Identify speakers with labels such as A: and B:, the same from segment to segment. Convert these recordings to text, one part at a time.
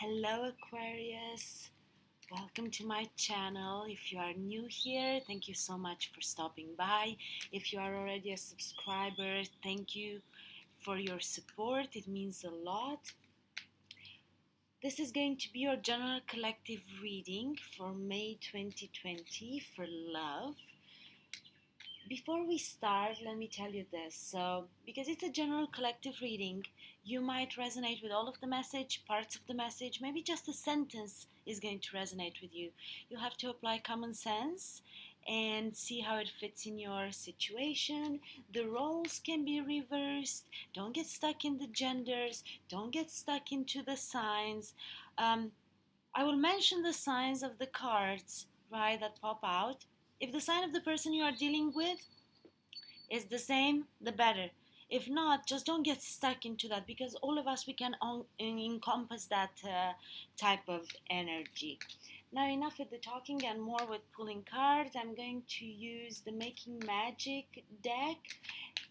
A: Hello, Aquarius. Welcome to my channel. If you are new here, thank you so much for stopping by. If you are already a subscriber, thank you for your support. It means a lot. This is going to be your general collective reading for May 2020 for love. Before we start, let me tell you this. Because it's a general collective reading, you might resonate with all of the message, parts of the message, maybe just a sentence is going to resonate with you. You have to apply common sense and see how it fits in your situation. The roles can be reversed. Don't get stuck in the genders. Don't get stuck into the signs. I will mention the signs of the cards, right, that pop out. If the sign of the person you are dealing with is the same, the better. If not, just don't get stuck into that, because all of us, we can encompass that type of energy. Now, enough with the talking and more with pulling cards. I'm going to use the Making Magic deck.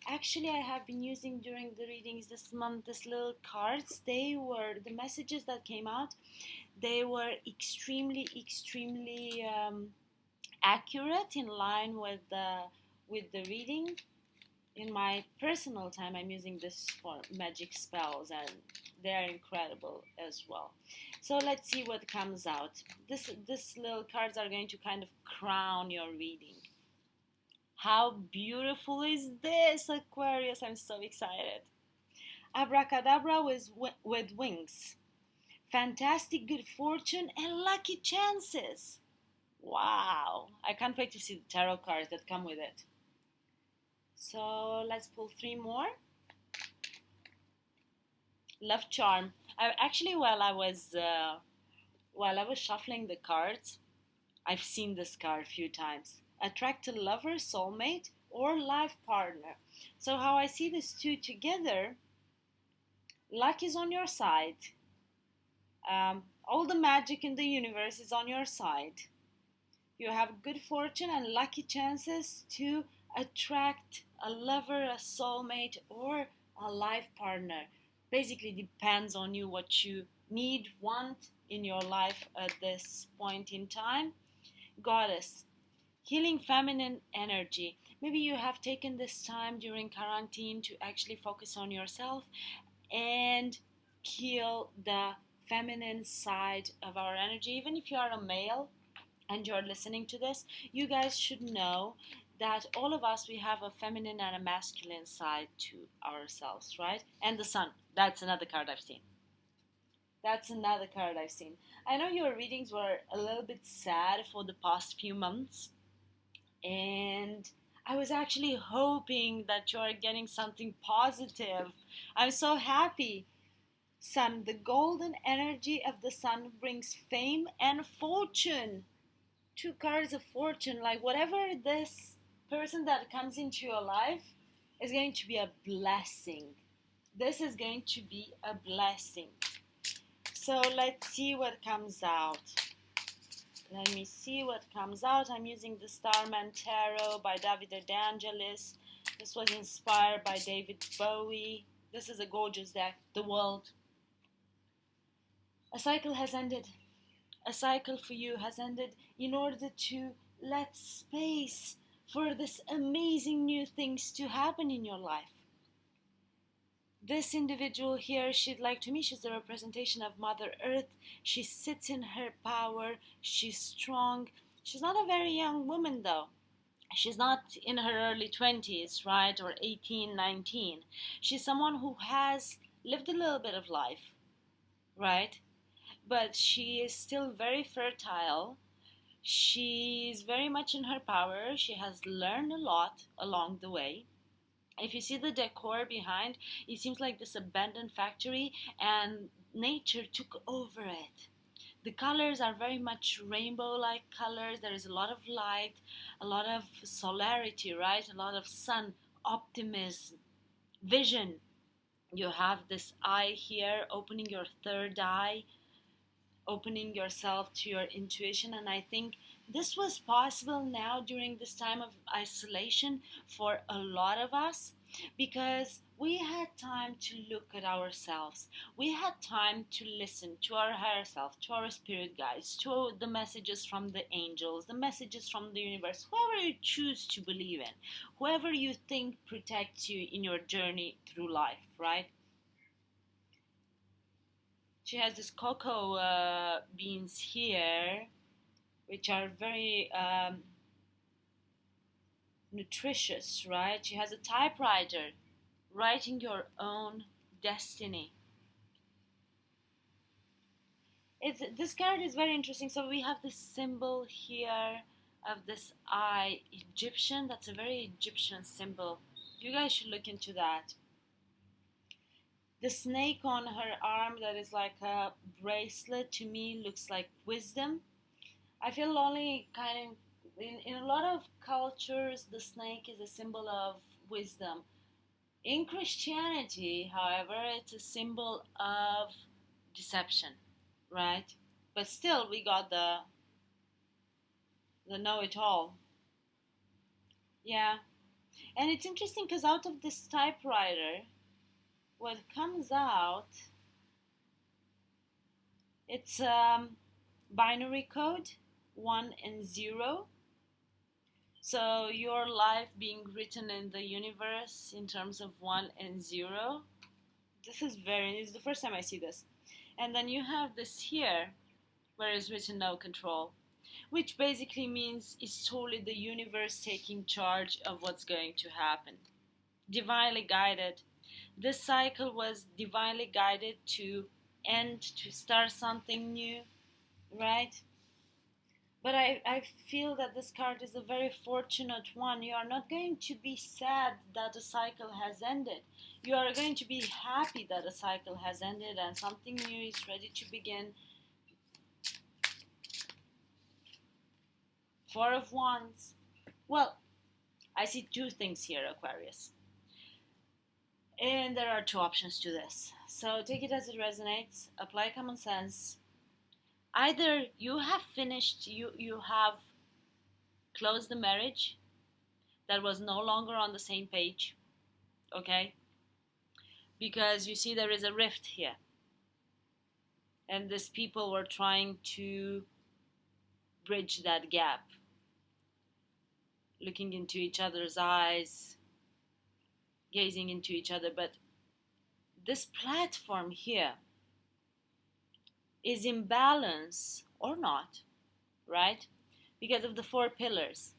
A: Actually, I have been using during the readings this month these little cards. They were the messages that came out. They were extremely accurate, in line with the reading. In my personal time, I'm using this for magic spells, and they're incredible as well. So let's see what comes out. This little cards are going to kind of crown your reading. How beautiful is this, Aquarius? I'm so excited. Abracadabra with wings. Fantastic good fortune and lucky chances. Wow, I can't wait to see the tarot cards that come with it. So let's pull three more. Love charm. While I was shuffling the cards, I've seen this card a few times. Attract a lover, soulmate, or life partner. So how I see these two together, luck is on your side. All the magic in the universe is on your side. You have good fortune and lucky chances to attract a lover, a soulmate, or a life partner. Basically depends on you what you need, want in your life at this point in time. Goddess, healing feminine energy. Maybe you have taken this time during quarantine to actually focus on yourself and heal the feminine side of our energy. Even if you are a male and you're listening to this, you guys should know that all of us, we have a feminine and a masculine side to ourselves, right? And the sun, that's another card I've seen. I know your readings were a little bit sad for the past few months, and I was actually hoping that you're getting something positive. I'm so happy. Sun, the golden energy of the sun brings fame and fortune. Two cards of fortune. Like, whatever this person that comes into your life is going to be a blessing. This is going to be a blessing. So let's see what comes out. Let me see what comes out. I'm using the Starman Tarot by Davide De Angelis. This was inspired by David Bowie. This is a gorgeous deck. The World. A cycle has ended. A cycle for you has ended in order to let space for this amazing new things to happen in your life. This individual here, she's the representation of Mother Earth. She sits in her power. She's strong. She's not a very young woman though. She's not in her early 20s, right? Or 18, 19. She's someone who has lived a little bit of life, right? But she is still very fertile. She's very much in her power. She has learned a lot along the way. If you see the decor behind, it seems like this abandoned factory and nature took over it. The colors are very much rainbow-like colors. There is a lot of light, a lot of solarity, right? A lot of sun, optimism, vision. You have this eye here, opening your third eye, opening yourself to your intuition. And I think this was possible now during this time of isolation for a lot of us. because we had time to look at ourselves. We had time to listen to our higher self, to our spirit guides, to the messages from the angels, the messages from the universe, whoever you choose to believe in, whoever you think protects you in your journey through life, right? She has this cocoa beans here, which are very nutritious, right? She has a typewriter, writing your own destiny. This card is very interesting. So we have this symbol here of this eye, Egyptian. That's a very Egyptian symbol. You guys should look into that. The snake on her arm, that is like a bracelet, to me looks like wisdom. I feel only kind of in a lot of cultures, the snake is a symbol of wisdom. In Christianity, however, it's a symbol of deception, right? But still, we got the know-it-all. Yeah, and it's interesting because out of this typewriter, what comes out, it's binary code 1 and 0. So your life being written in the universe in terms of 1 and 0. This is the first time I see this. And then you have this here where it's written no control, which basically means it's totally the universe taking charge of what's going to happen. Divinely guided. This cycle was divinely guided to end, to start something new, right? But I feel that this card is a very fortunate one. You are not going to be sad that a cycle has ended. You are going to be happy that a cycle has ended and something new is ready to begin. Four of Wands. Well, I see two things here, Aquarius. And there are two options to this. So take it as it resonates. Apply common sense. Either you have finished, you have closed the marriage that was no longer on the same page, okay? Because you see there is a rift here. And these people were trying to bridge that gap, looking into each other's eyes, gazing into each other. But this platform here is in balance or not, right? Because of the four pillars: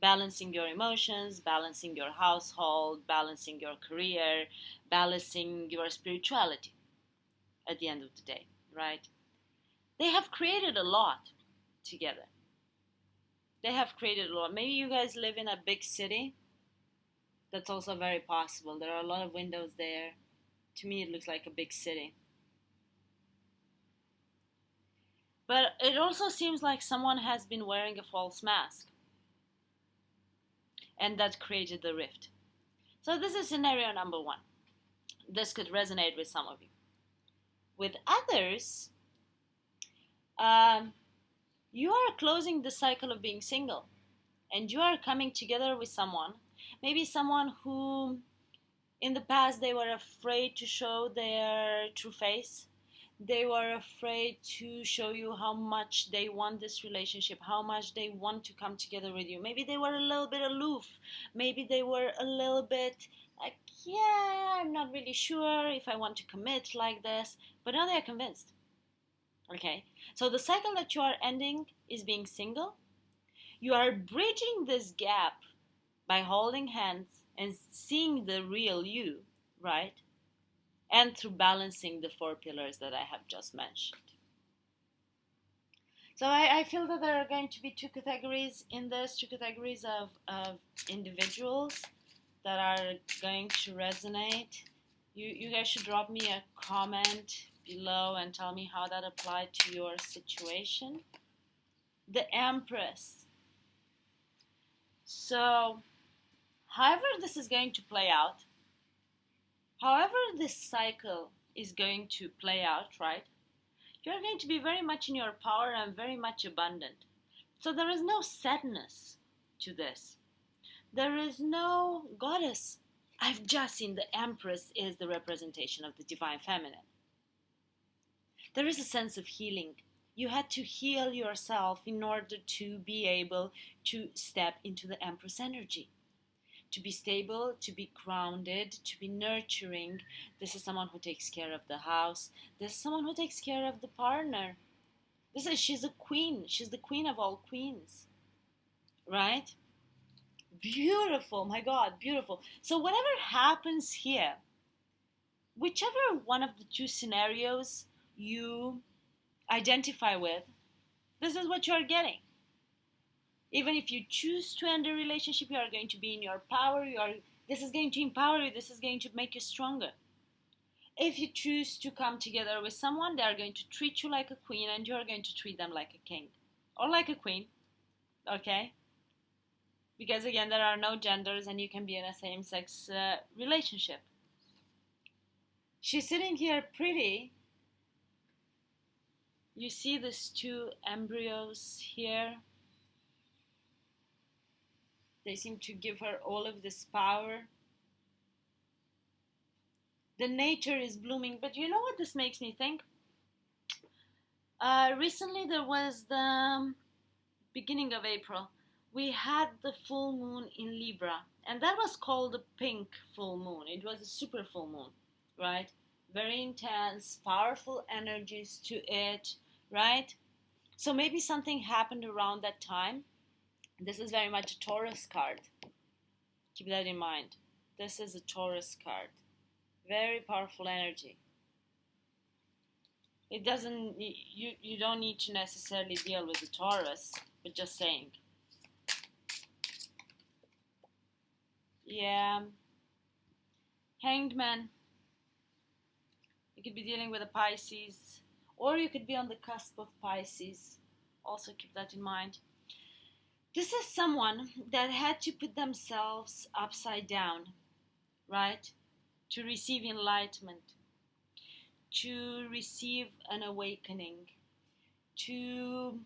A: balancing your emotions, balancing your household, balancing your career, balancing your spirituality at the end of the day, right? They have created a lot together. They have created a lot. Maybe you guys live in a big city. That's also very possible. There are a lot of windows there. To me, it looks like a big city. But it also seems like someone has been wearing a false mask. And that created the rift. So this is scenario number one. This could resonate with some of you. With others, you are closing the cycle of being single. And you are coming together with someone. Maybe someone who, in the past, they were afraid to show their true face. They were afraid to show you how much they want this relationship, how much they want to come together with you. Maybe they were a little bit aloof. Maybe they were a little bit like, yeah, I'm not really sure if I want to commit like this. But now they are convinced. Okay? So the cycle that you are ending is being single. You are bridging this gap by holding hands and seeing the real you, right? And through balancing the four pillars that I have just mentioned. So I feel that there are going to be two categories in this, two categories of individuals that are going to resonate. You guys should drop me a comment below and tell me how that applied to your situation. The Empress. So, however this is going to play out, however this cycle is going to play out, right? You're going to be very much in your power and very much abundant. So there is no sadness to this. There is no goddess. I've just seen the Empress is the representation of the divine feminine. There is a sense of healing. You had to heal yourself in order to be able to step into the Empress energy. To be stable, to be grounded, to be nurturing. This is someone who takes care of the house. This is someone who takes care of the partner. She's a queen. She's the queen of all queens. Right? Beautiful, my God, beautiful. So whatever happens here, whichever one of the two scenarios you identify with, this is what you are getting. Even if you choose to end a relationship, you are going to be in your power. This is going to empower you. This is going to make you stronger. If you choose to come together with someone, they are going to treat you like a queen and you are going to treat them like a king or like a queen. Okay? Because again, there are no genders and you can be in a same-sex relationship. She's sitting here pretty. You see these two embryos here. They seem to give her all of this power. The nature is blooming, but you know what this makes me think? Recently there was the beginning of April. We had the full moon in Libra, and that was called the pink full moon. It was a super full moon, right? Very intense, powerful energies to it, right? So maybe something happened around that time. This is very much a Taurus card. Keep that in mind. This is a Taurus card. Very powerful energy. It doesn't, you don't need to necessarily deal with the Taurus, but just saying. Yeah. Hanged Man. You could be dealing with a Pisces, or you could be on the cusp of Pisces. Also keep that in mind. This is someone that had to put themselves upside down, right? To receive enlightenment, to receive an awakening, to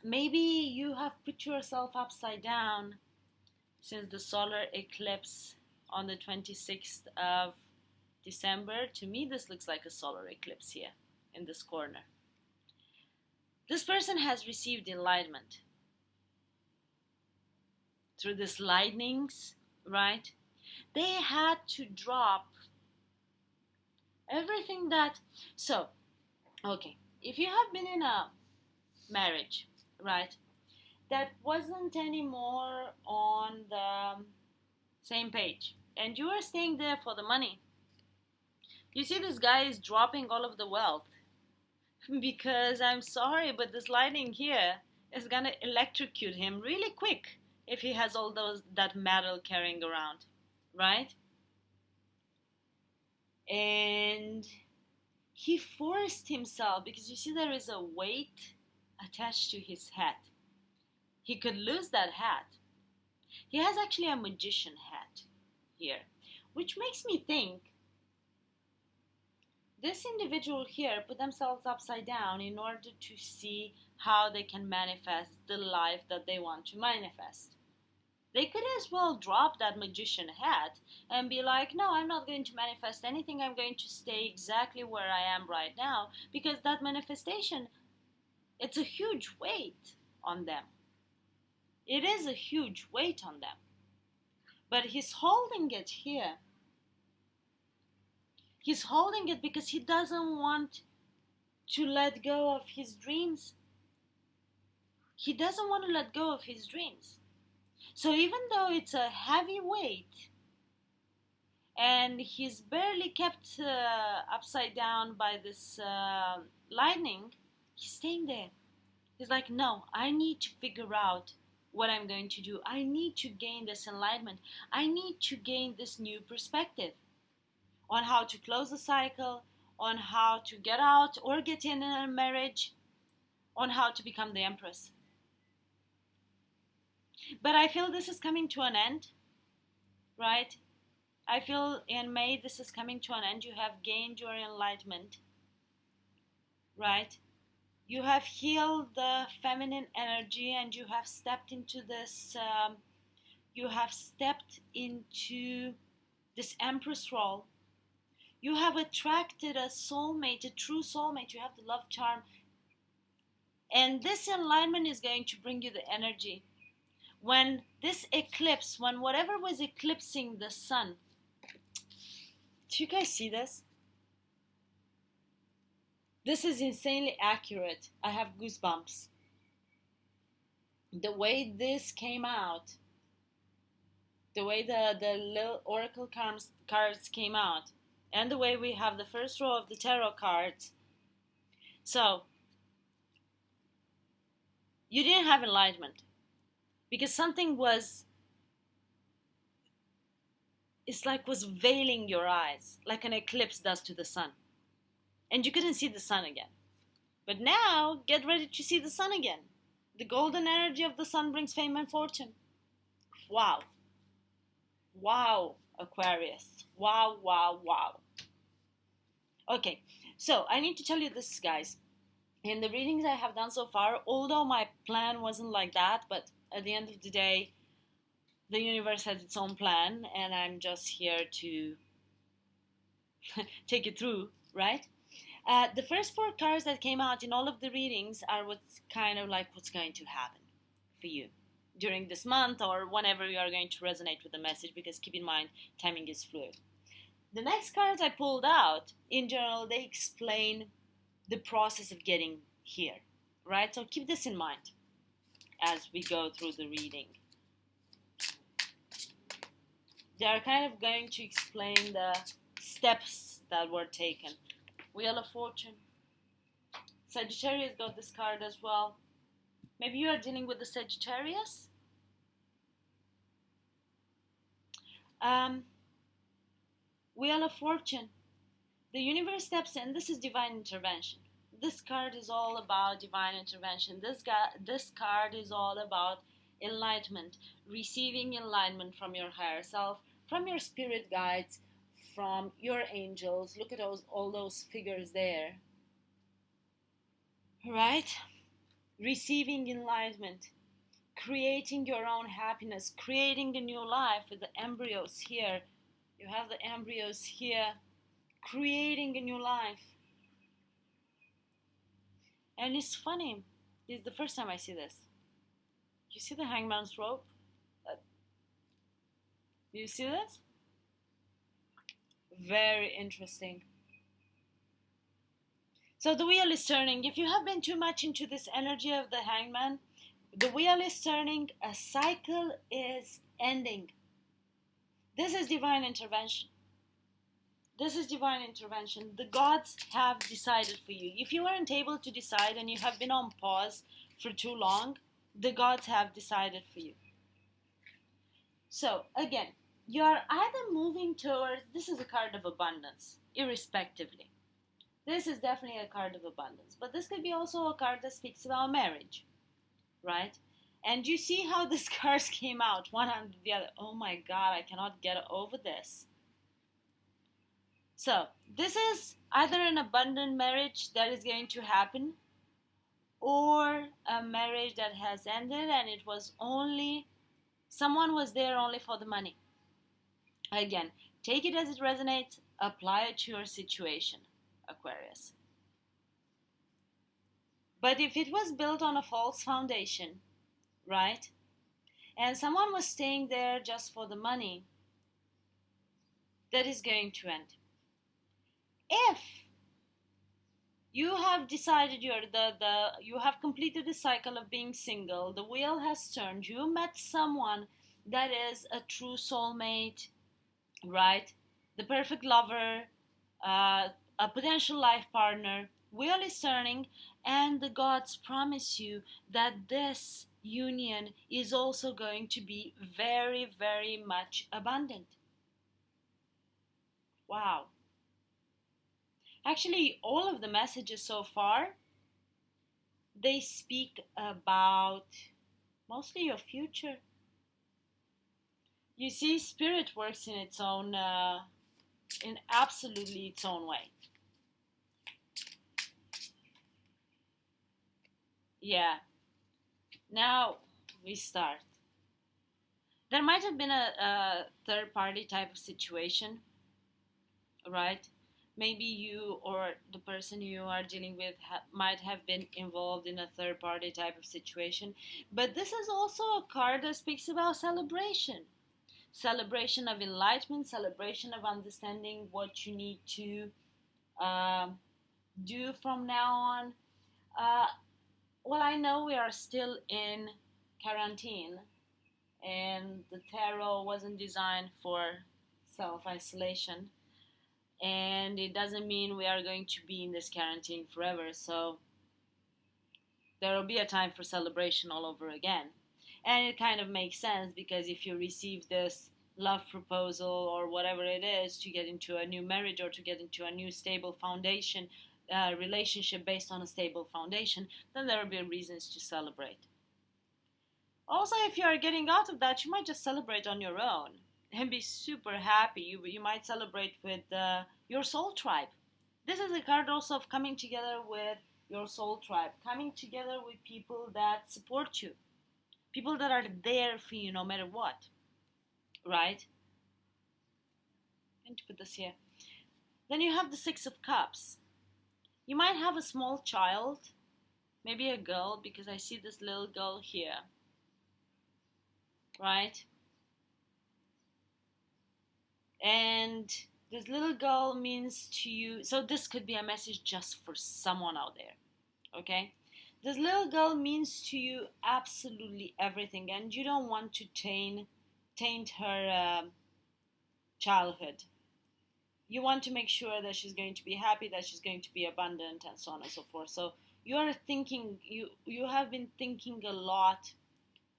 A: maybe you have put yourself upside down since the solar eclipse on the 26th of December. To me, this looks like a solar eclipse here in this corner. This person has received enlightenment through these lightnings, right? They had to drop everything that... So, okay, if you have been in a marriage, right, that wasn't anymore on the same page, and you are staying there for the money, you see this guy is dropping all of the wealth. Because I'm sorry, but this lightning here is gonna electrocute him really quick if he has all that metal carrying around, right? And he forced himself, because you see there is a weight attached to his hat. He could lose that hat. He has actually a magician hat here, which makes me think this individual here put themselves upside down in order to see how they can manifest the life that they want to manifest. They could as well drop that magician hat and be like, no, I'm not going to manifest anything. I'm going to stay exactly where I am right now, because that manifestation, it's a huge weight on them. It is a huge weight on them. But he's holding it here. He's holding it because he doesn't want to let go of his dreams. He doesn't want to let go of his dreams. So even though it's a heavy weight and he's barely kept upside down by this lightning, he's staying there. He's like, no, I need to figure out what I'm going to do. I need to gain this enlightenment. I need to gain this new perspective on how to close the cycle, on how to get out or get in a marriage, on how to become the Empress. But I feel this is coming to an end, right? I feel in May this is coming to an end. You have gained your enlightenment, right? You have healed the feminine energy and you have stepped into this, you have stepped into this Empress role. You have attracted a soulmate, a true soulmate. You have the love charm. And this alignment is going to bring you the energy. When this eclipse, when whatever was eclipsing the sun, do you guys see this? This is insanely accurate. I have goosebumps. The way this came out, the way the little oracle cards came out, and the way we have the first row of the tarot cards. So, you didn't have enlightenment because something was, it's like was veiling your eyes, like an eclipse does to the sun. And you couldn't see the sun again. But now, get ready to see the sun again. The golden energy of the sun brings fame and fortune. Wow. Wow, Aquarius. Wow, wow, wow. Okay, so I need to tell you this, guys. In the readings I have done so far, although my plan wasn't like that, but at the end of the day, the universe has its own plan, and I'm just here to take it through, right? The first 4 cards that came out in all of the readings are what's kind of like what's going to happen for you during this month or whenever you are going to resonate with the message, because keep in mind, timing is fluid. The next cards I pulled out, in general, they explain the process of getting here, right? So keep this in mind as we go through the reading. They are kind of going to explain the steps that were taken. Wheel of Fortune. Sagittarius got this card as well. Maybe you are dealing with the Sagittarius. Wheel of Fortune. The universe steps in. This is divine intervention. This card is all about divine intervention. This card is all about enlightenment, receiving enlightenment from your higher self, from your spirit guides, from your angels. Look at all those figures there. Right? Receiving enlightenment, creating your own happiness, creating a new life with the embryos here. You have the embryos here, creating a new life. And it's funny, this is the first time I see this. You see the hangman's rope? Do you see this? Very interesting. So the wheel is turning. If you have been too much into this energy of the hangman, the wheel is turning. A cycle is ending. This is divine intervention. This is divine intervention. The gods have decided for you. If you weren't able to decide and you have been on pause for too long, the gods have decided for you. So again, you are either moving towards, this is a card of abundance, irrespectively. This is definitely a card of abundance, but this could be also a card that speaks about marriage, right? And you see how these cards came out, one after the other. Oh my God, I cannot get over this. So, this is either an abundant marriage that is going to happen, or a marriage that has ended and it was only, someone was there only for the money. Again, take it as it resonates, apply it to your situation, Aquarius. But if it was built on a false foundation, right, and someone was staying there just for the money, that is going to end. If you have decided you have completed the cycle of being single, the wheel has turned, you met someone that is a true soulmate, right? The perfect lover, a potential life partner, wheel is turning, and the gods promise you that this union is also going to be very, very much abundant. Wow. Actually, all of the messages so far, they speak about mostly your future. You see, spirit works in its own, in absolutely its own way. Yeah. Now we start. There might have been a third party type of situation, right? Maybe you or the person you are dealing with might have been involved in a third party type of situation. But this is also a card that speaks about celebration, celebration of enlightenment, celebration of understanding what you need to um, do from now on. Uh, well, I know we are still in quarantine, and the tarot wasn't designed for self isolation, and it doesn't mean we are going to be in this quarantine forever. So there will be a time for celebration all over again. And it kind of makes sense because if you receive this love proposal or whatever it is to get into a new marriage or to get into a new stable foundation, relationship based on a stable foundation, then there will be reasons to celebrate. Also, if you are getting out of that, you might just celebrate on your own and be super happy. You might celebrate with your soul tribe. This is a card also of coming together with your soul tribe, coming together with people that support you, people that are there for you no matter what, right? I'm going to put this here. Then you have the Six of Cups. You might have a small child, maybe a girl, because I see this little girl here, right? And this little girl means to you, so this could be a message just for someone out there, okay? This little girl means to you absolutely everything, and you don't want to taint her childhood. You want to make sure that she's going to be happy, that she's going to be abundant, and so on and so forth. So you have been thinking a lot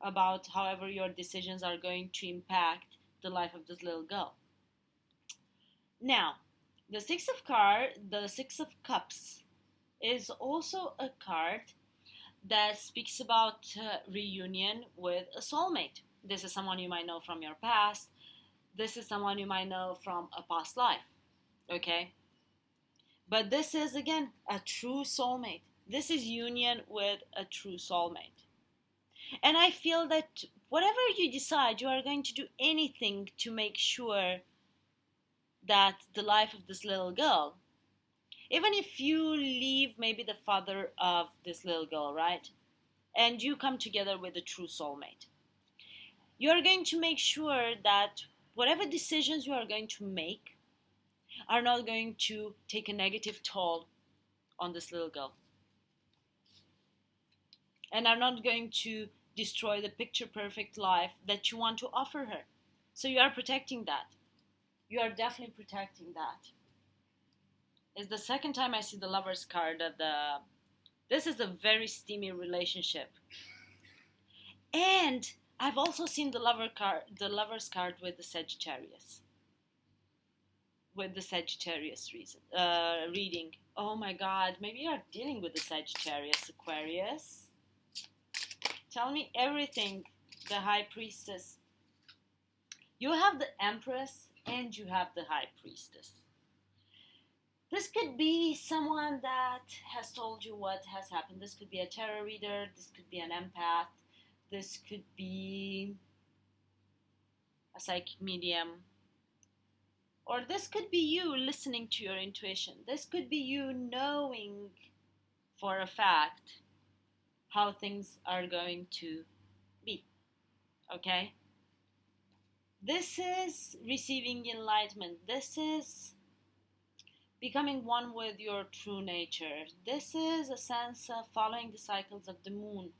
A: about however your decisions are going to impact the life of this little girl. Now, the Six of Cups is also a card that speaks about reunion with a soulmate. This is someone you might know from your past. This is someone you might know from a past life. Okay? But this is, again, a true soulmate. This is union with a true soulmate. And I feel that whatever you decide, you are going to do anything to make sure that the life of this little girl, even if you leave maybe the father of this little girl, right? And you come together with a true soulmate, you are going to make sure that whatever decisions you are going to make are not going to take a negative toll on this little girl and are not going to destroy the picture perfect life that you want to offer her. So you are protecting that. You are definitely protecting that. It's the second time I see the Lovers card of the. This is a very steamy relationship. And I've also seen the Lovers card with the Sagittarius. With the Sagittarius reading. Oh my God, maybe you're dealing with the Sagittarius, Aquarius. Tell me everything, the High Priestess. You have the Empress and you have the High Priestess. This could be someone that has told you what has happened. This could be a tarot reader. This could be an empath. This could be a psychic medium. Or this could be you listening to your intuition. This could be you knowing for a fact how things are going to be. Okay? This is receiving enlightenment. This is becoming one with your true nature. This is a sense of following the cycles of the moon.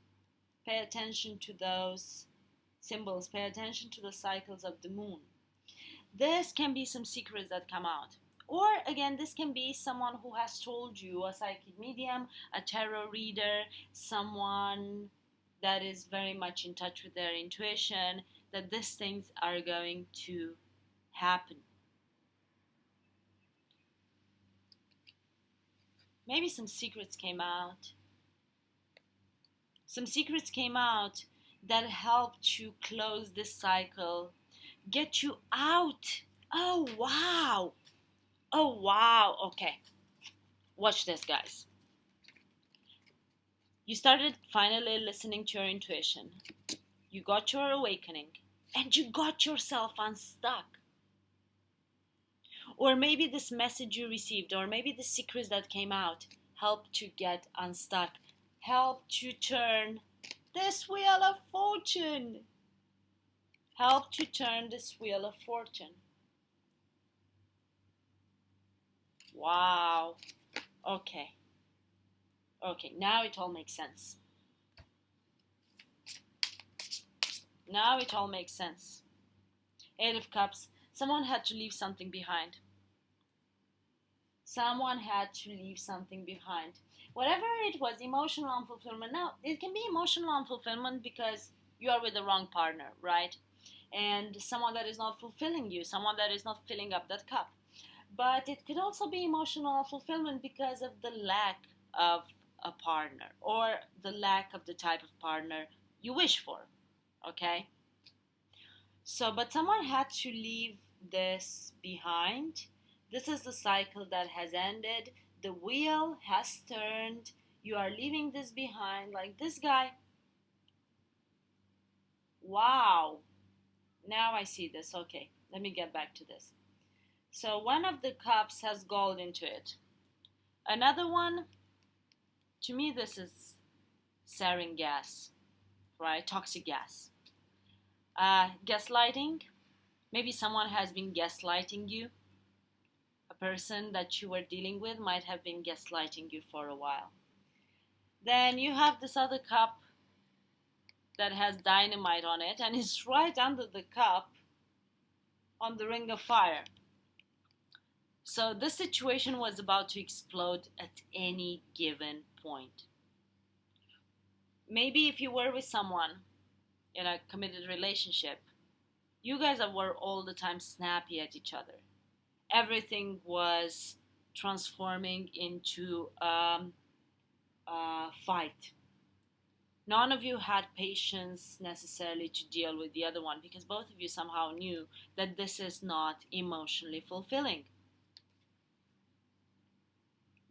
A: Pay attention to those symbols. Pay attention to the cycles of the moon. This can be some secrets that come out. Or again, this can be someone who has told you, a psychic medium, a tarot reader, someone that is very much in touch with their intuition, that these things are going to happen. Maybe some secrets came out. Some secrets came out that helped you close this cycle, get you out. Oh, wow. Oh, wow. Okay. Watch this, guys. You started finally listening to your intuition. You got your awakening. and you got yourself unstuck. Or maybe this message you received, or maybe the secrets that came out helped you get unstuck, helped you turn this wheel of fortune, helped you turn this wheel of fortune. Wow. Okay. Okay, now it all makes sense. Now it all makes sense. Eight of Cups. Someone had to leave something behind. Someone had to leave something behind. Whatever it was, emotional unfulfillment. Now, it can be emotional unfulfillment because you are with the wrong partner, right? And someone that is not fulfilling you, someone that is not filling up that cup. But it could also be emotional fulfillment because of the lack of a partner or the lack of the type of partner you wish for. Okay? So, but someone had to leave this behind. This is the cycle that has ended. The wheel has turned. You are leaving this behind. Like this guy. Wow. Now I see this. Okay, let me get back to this. So, one of the cups has gold into it. Another one, to me, this is sarin gas, right? Toxic gas. Gaslighting. Maybe someone has been gaslighting you. A person that you were dealing with might have been gaslighting you for a while. Then you have this other cup that has dynamite on it and is right under the cup on the ring of fire. So this situation was about to explode at any given point. Maybe if you were with someone in a committed relationship, you guys were all the time snappy at each other. Everything was transforming into a fight. None of you had patience necessarily to deal with the other one because both of you somehow knew that this is not emotionally fulfilling.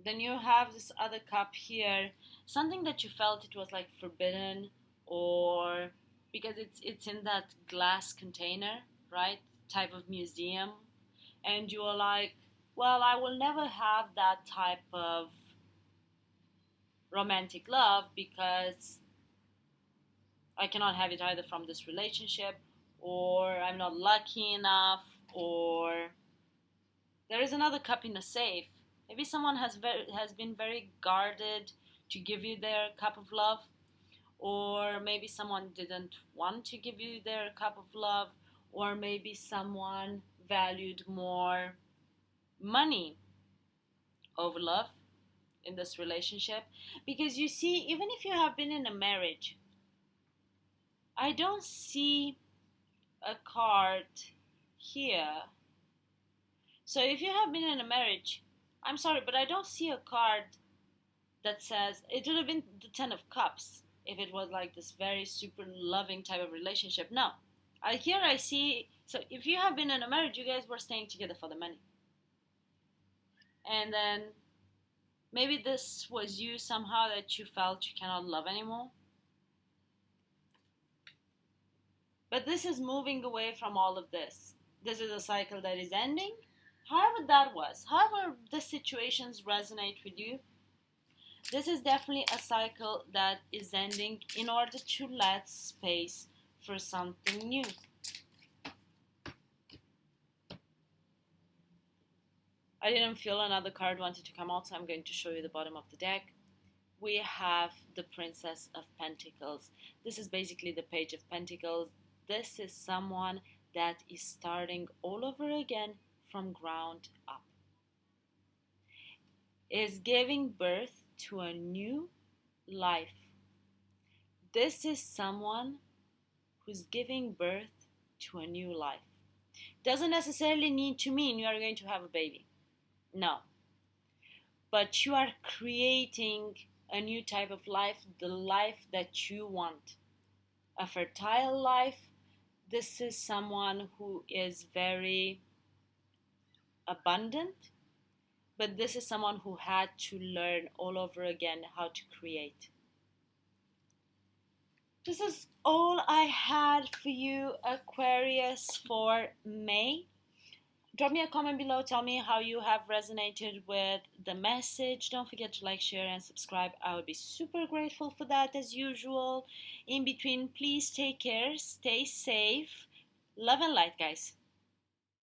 A: Then you have this other cup here, something that you felt it was like forbidden, or because it's in that glass container, right? Type of museum, and you are like, well, I will never have that type of romantic love because I cannot have it either from this relationship, or I'm not lucky enough, or there is another cup in a safe. Maybe someone has been very guarded to give you their cup of love, or maybe someone didn't want to give you their cup of love, or maybe someone valued more money over love in this relationship. Because you see, even if you have been in a marriage, I don't see a card here. So if you have been in a marriage, I'm sorry, but I don't see a card that says it would have been the Ten of Cups if it was like this very super loving type of relationship. No. Here I see, so if you have been in a marriage, you guys were staying together for the money. And then maybe this was you somehow that you felt you cannot love anymore. But this is moving away from all of this. This is a cycle that is ending. However that was, however the situations resonate with you, this is definitely a cycle that is ending in order to let space for something new. I didn't feel another card wanted to come out, so I'm going to show you the bottom of the deck. We have the Princess of Pentacles. This is basically the Page of Pentacles. This is someone that is starting all over again from ground up. Is giving birth to a new life. This is someone who's giving birth to a new life. Doesn't necessarily need to mean you are going to have a baby. No. But you are creating a new type of life, the life that you want. A fertile life. This is someone who is very abundant, but this is someone who had to learn all over again how to create. This is all I had for you, Aquarius, for May. Drop me a comment below. Tell me how you have resonated with the message. Don't forget to like, share, and subscribe. I would be super grateful for that as usual. In between, please take care, stay safe. Love and light, guys.